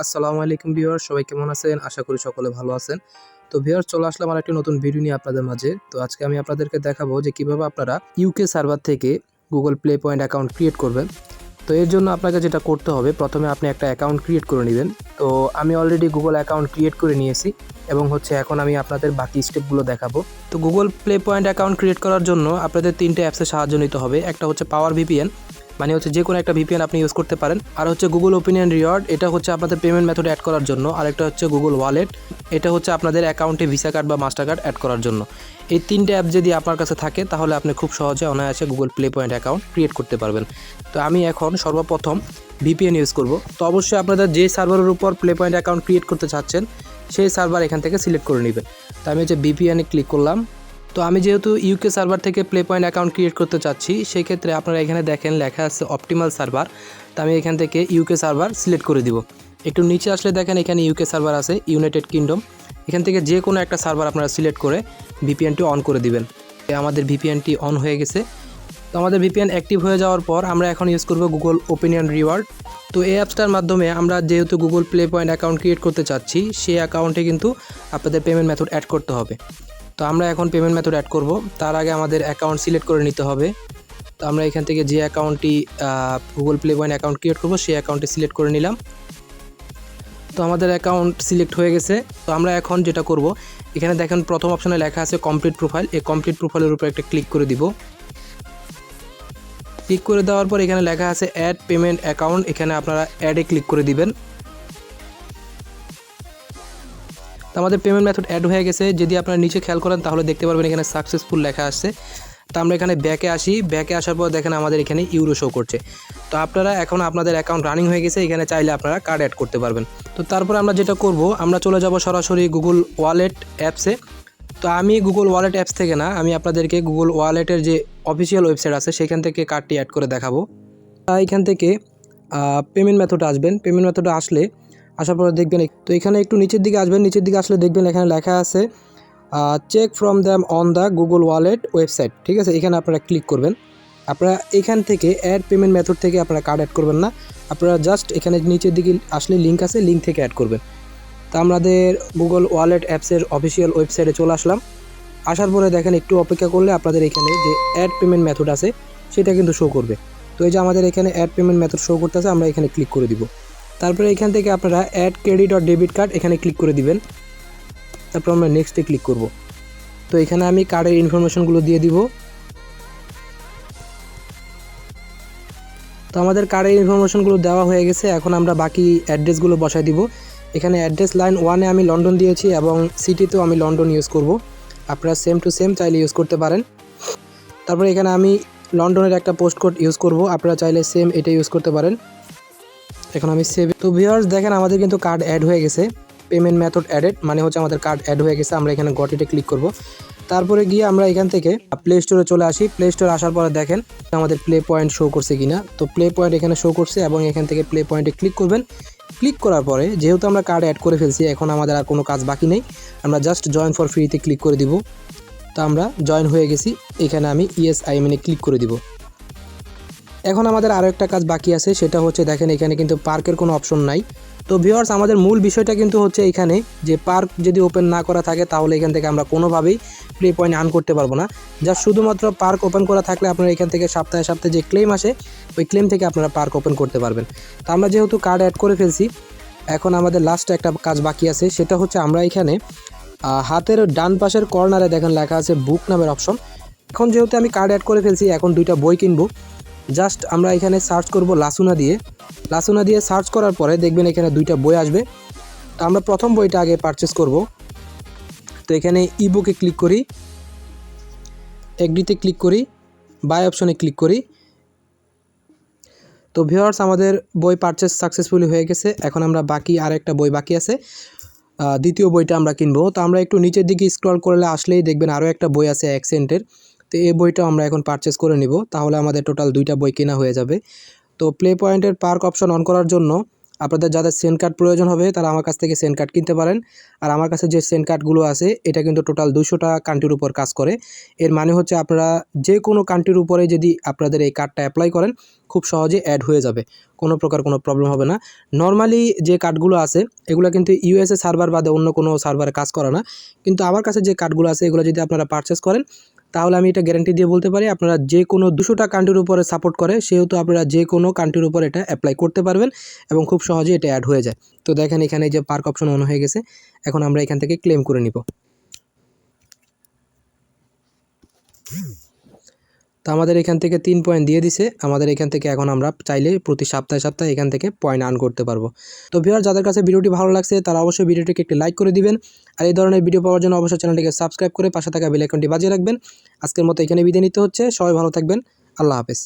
আসসালামু আলাইকুম ভিউয়ার, সবাই কেমন আছেন? আশা করি সকলে ভালো আছেন। তো ভিউয়ার, চলে আসলাম আরেকটি নতুন ভিডিও নিয়ে আপনাদের মাঝে। তো আজকে আমি আপনাদেরকে দেখাবো যে কিভাবে আপনারা ইউকে সার্ভার থেকে Google play point account create করবেন। তো এর জন্য আপনাকে যেটা করতে হবে, প্রথমে আপনি একটা অ্যাকাউন্ট ক্রিয়েট করে নেবেন। তো আমি অলরেডি গুগল অ্যাকাউন্ট ক্রিয়েট করে নিয়েছি এবং এখন আমি আপনাদের বাকি স্টেপগুলো দেখাবো। তো Google play point account create করার জন্য আপনাদের 3টে অ্যাপসের সাহায্য নিতে হবে। একটা হচ্ছে পাওয়ার ভিপিএন, মানে যে কোনো একটা ভিপিএন আপনি ইউজ করতে পারেন। আর হচ্ছে গুগল ওপিনিয়ন রিওয়ার্ড, এটা হচ্ছে আপনাদের পেমেন্ট মেথড অ্যাড করার জন্য। আরেকটা হচ্ছে গুগল ওয়ালেট, এটা হচ্ছে আপনাদের অ্যাকাউন্টে ভিসা কার্ড বা মাস্টার কার্ড অ্যাড করার জন্য। এই 3টে অ্যাপ যদি আপনার কাছে থাকে তাহলে আপনি খুব সহজে অনায়াসে Google play point account create করতে পারবেন। তো আমি এখন সর্বপ্রথম ভিপিএন ইউজ করব। তো অবশ্যই আপনাদের যে সার্ভারের উপর প্লে পয়েন্ট অ্যাকাউন্ট ক্রিয়েট করতে চাচ্ছেন সেই সার্ভার এখান থেকে সিলেক্ট করে নেবেন। তো আমি ভিপিএনে ক্লিক করলাম। তো আমি যেহেতু ইউকে সার্ভার থেকে প্লে পয়েন্ট অ্যাকাউন্ট ক্রিয়েট করতে চাচ্ছি, সেই ক্ষেত্রে আপনারা এখানে দেখেন লেখা আছে অপটিমাল সার্ভার। তো আমি এখান থেকে ইউকে সার্ভার সিলেক্ট করে দিব। একটু নিচে আসলে দেখেন এখানে ইউকে সার্ভার আছে, ইউনাইটেড কিংডম। এখান থেকে যে কোনো একটা সার্ভার আপনারা সিলেক্ট করে ভিপিএনটি অন করে দিবেন। আমাদের ভিপিএনটি অন হয়ে গেছে। তো আমাদের ভিপিএন অ্যাক্টিভ হয়ে যাওয়ার পর আমরা এখন ইউজ করব গুগল ওপিনিয়ন রিওয়ার্ড। তো এই অ্যাপসটার মাধ্যমে আমরা যেহেতু Google play point account create করতে চাচ্ছি, সেই অ্যাকাউন্টে কিন্তু আপনাদের পেমেন্ট মেথড অ্যাড করতে হবে। তো আমরা এখন পেমেন্ট মেথড অ্যাড করব। তার আগে আমাদের অ্যাকাউন্ট সিলেক্ট করে নিতে হবে। তো আমরা এখান থেকে যে অ্যাকাউন্টটি Google play point account create করব সেই অ্যাকাউন্টটি সিলেক্ট করে নিলাম। তো আমাদের অ্যাকাউন্ট সিলেক্ট হয়ে গেছে। তো আমরা এখন যেটা করব, এখানে দেখেন প্রথম অপশনে লেখা আছে কমপ্লিট প্রোফাইল। এই কমপ্লিট প্রোফাইলের উপর একটা ক্লিক করে দিব। ক্লিক করে দেওয়ার পর এখানে লেখা আছে অ্যাড পেমেন্ট অ্যাকাউন্ট, এখানে আপনারা অ্যাডে ক্লিক করে দিবেন। তো আমাদের পেমেন্ট মেথড অ্যাড হয়ে গেছে। যদি আপনারা নিচে খেয়াল করেন তাহলে দেখতে পারবেন এখানে সাকসেসফুল লেখা আসছে। তো আমরা এখানে ব্যাকে আসি। ব্যাকে আসার পর দেখেন আমাদের এখানে ইউরো শো করছে। তো আপনারা এখন আপনাদের অ্যাকাউন্ট রানিং হয়ে গেছে, এখানে চাইলে আপনারা কার্ড অ্যাড করতে পারবেন। তো তারপর আমরা যেটা করব, আমরা চলে যাব সরাসরি গুগল ওয়ালেট অ্যাপসে। তো আমি গুগল ওয়ালেট অ্যাপস থেকে না, আমি আপনাদেরকে গুগল ওয়ালেটের যে অফিসিয়াল ওয়েবসাইট আছে সেখান থেকে কার্ডটি অ্যাড করে দেখাবো। এখান থেকে পেমেন্ট মেথডে আসবেন। পেমেন্ট মেথডে আসার পরে দেখবেন, তো এখানে একটু নিচের দিকে আসবেন। নিচের দিকে আসলে দেখবেন এখানে লেখা আছে check from them on the Google Wallet website. ঠিক আছে, এখানে আপনারা ক্লিক করবেন। আপনারা এখান থেকে অ্যাড পেমেন্ট মেথড থেকে আপনারা কার্ড অ্যাড করবেন না, আপনারা জাস্ট এখানে নিচের দিকে আসলে লিঙ্ক আছে, লিঙ্ক থেকে অ্যাড করবেন। তো আমাদের গুগল ওয়ালেট অ্যাপসের অফিসিয়াল ওয়েবসাইটে চলে আসলাম। আসার পরে দেখেন একটু অপেক্ষা করলে আপনাদের এখানে যে অ্যাড পেমেন্ট মেথড আছে সেটা কিন্তু শো করবে। তো এই যে আমাদের এখানে অ্যাড পেমেন্ট মেথড শো করতেছে, আমরা এখানে ক্লিক করে দিব। তারপরে এখান থেকে আপনারা add credit or debit card এখানে ক্লিক করে দিবেন। তারপর আমরা নেক্সটে ক্লিক করব। তো এখানে আমি কার্ডের ইনফরমেশনগুলো দিয়ে দিব। তো আমাদের কার্ডের ইনফরমেশনগুলো দেওয়া হয়ে গেছে। এখন আমরা বাকি অ্যাড্রেসগুলো বসাই দিব। এখানে অ্যাড্রেস লাইন 1-এ আমি লন্ডন দিয়েছি এবং সিটিতেও আমি লন্ডন ইউজ করব। আপনারা সেম টু সেম চাইলে ইউজ করতে পারেন। তারপরে এখানে আমি লন্ডনের একটা পোস্ট কোড ইউজ করব, আপনারা চাইলে সেম এটা ইউজ করতে পারেন। এখন আমি সেভ। তো ভিউয়ার্স দেখেন আমাদের কিন্তু কার্ড অ্যাড হয়ে গেছে। পেমেন্ট মেথড অ্যাডেড, মানে আমাদের কার্ড অ্যাড হয়ে গেছে। আমরা এখানে গট ইটে ক্লিক করব। তারপরে গিয়ে আমরা এখান থেকে প্লে স্টোরে চলে আসি। প্লে স্টোরে আসার পরে দেখেন আমাদের প্লে পয়েন্ট শো করছে কিনা। তো প্লে পয়েন্ট এখানে শো করছে এবং এখান থেকে প্লে পয়েন্টে ক্লিক করবেন। ক্লিক করার পরে যেহেতু আমরা কার্ড অ্যাড করে ফেলছি, এখন আমাদের আর কোনো কাজ বাকি নেই। আমরা জাস্ট জয়েন ফর ফ্রিতে ক্লিক করে দিব। তো আমরা জয়েন হয়ে গেছি। এখানে আমি ইয়েস আই মিনে ক্লিক করে দিব। এখন আমাদের আরও একটা কাজ বাকি আছে, সেটা হচ্ছে দেখেন এখানে কিন্তু পার্কের কোনো অপশন নাই। তো ভিউয়ার্স আমাদের মূল বিষয়টা কিন্তু হচ্ছে এখানে যে পার্ক যদি ওপেন না করা থাকে তাহলে এখান থেকে আমরা কোনোভাবেই প্লে পয়েন্ট আর্ন করতে পারবো না। যা শুধুমাত্র পার্ক ওপেন করা থাকলে আপনারা এখান থেকে সপ্তাহে সপ্তাহে যে ক্লেম আসে ওই ক্লেম থেকে আপনারা পার্ক ওপেন করতে পারবেন। তো আমরা যেহেতু কার্ড অ্যাড করে ফেলছি, এখন আমাদের লাস্ট একটা কাজ বাকি আছে, সেটা হচ্ছে আমরা এখানে হাতের ডান পাশের কর্নারে দেখেন লেখা আছে বুক নামের অপশন। এখন যেহেতু আমি কার্ড অ্যাড করে ফেলছি, এখন 2টা বই কিনবো। জাস্ট আমরা এখানে সার্চ করব লাসুনা দিয়ে। লাসুনা দিয়ে সার্চ করার পরে দেখবেন এখানে 2টা বই আসবে। তো আমরা প্রথম বইটা আগে পারচেস করব। তো এখানে ইবুকে ক্লিক করি, এগ্রিতে ক্লিক করি, বাই অপশনে ক্লিক করি। তো ভিউয়ার্স আমাদের বই পারচেস সাকসেসফুলি হয়ে গেছে। এখন আমরা বাকি আরেকটা বই বাকি আছে, দ্বিতীয় বইটা আমরা কিনবো। তো আমরা একটু নিচের দিকে স্ক্রল করলে আসলেই দেখবেন আরও একটা বই আছে অ্যাকসেন্টের। তো এই বইটাও আমরা এখন পারচেস করে নিব, তাহলে আমাদের টোটাল 2টা বই কেনা হয়ে যাবে। তো প্লে পয়েন্টের পার্ক অপশন অন করার জন্য আপনাদের যাদের সেন কার্ড প্রয়োজন হবে তারা আমার কাছ থেকে সেন কার্ড কিনতে পারেন। আর আমার কাছে যে সেন কার্ডগুলো আছে এটা কিন্তু টোটাল 200টা কান্ট্রির উপর কাজ করে। এর মানে হচ্ছে আপনারা যে কোনো কান্ট্রির উপরে যদি আপনাদের এই কার্ডটা অ্যাপ্লাই করেন খুব সহজে অ্যাড হয়ে যাবে, কোনো প্রকার কোনো প্রবলেম হবে না। নর্মালি যে কার্ডগুলো আছে এগুলো কিন্তু ইউএসএ সার্ভার বাদে অন্য কোনো সার্ভারে কাজ করে না, কিন্তু আমার কাছে যে কার্ডগুলো আছে এগুলো যদি আপনারা পারচেস করেন তাহলে আমি এটা গ্যারান্টি দিয়ে বলতে পারি আপনারা যে কোনো 200টা কান্ট্রির উপরে সাপোর্ট করে সেহেতু আপনারা যে কোনো কান্ট্রির উপর এটা অ্যাপ্লাই করতে পারবেন এবং খুব সহজে এটা অ্যাড হয়ে যায়। তো দেখেন এখানে যে পার্ক অপশন অন হয়ে গেছে, এখন আমরা এখান থেকে ক্লেম করে নিব। তো আমাদের এখান থেকে 3 পয়েন্ট দিয়ে দিছে, আমাদের এখান থেকে এখন আমরা চাইলে প্রতি সপ্তাহে সপ্তাহে এখান থেকে পয়েন্ট আর্ন করতে পারবো। তো ভিউয়ার যাদের কাছে ভিডিওটি ভালো লাগছে তারা অবশ্যই ভিডিওটিকে একটি লাইক করে দিবেন, আর এই ধরনের ভিডিও পাওয়ার জন্য অবশ্যই চ্যানেলটিকে সাবস্ক্রাইব করে পাশে থাকা বেল আইকনটি বাজিয়ে রাখবেন। আজকের মতো এখানে বিদায় নিতে হচ্ছে, সবাই ভালো থাকবেন, আল্লাহ হাফেজ।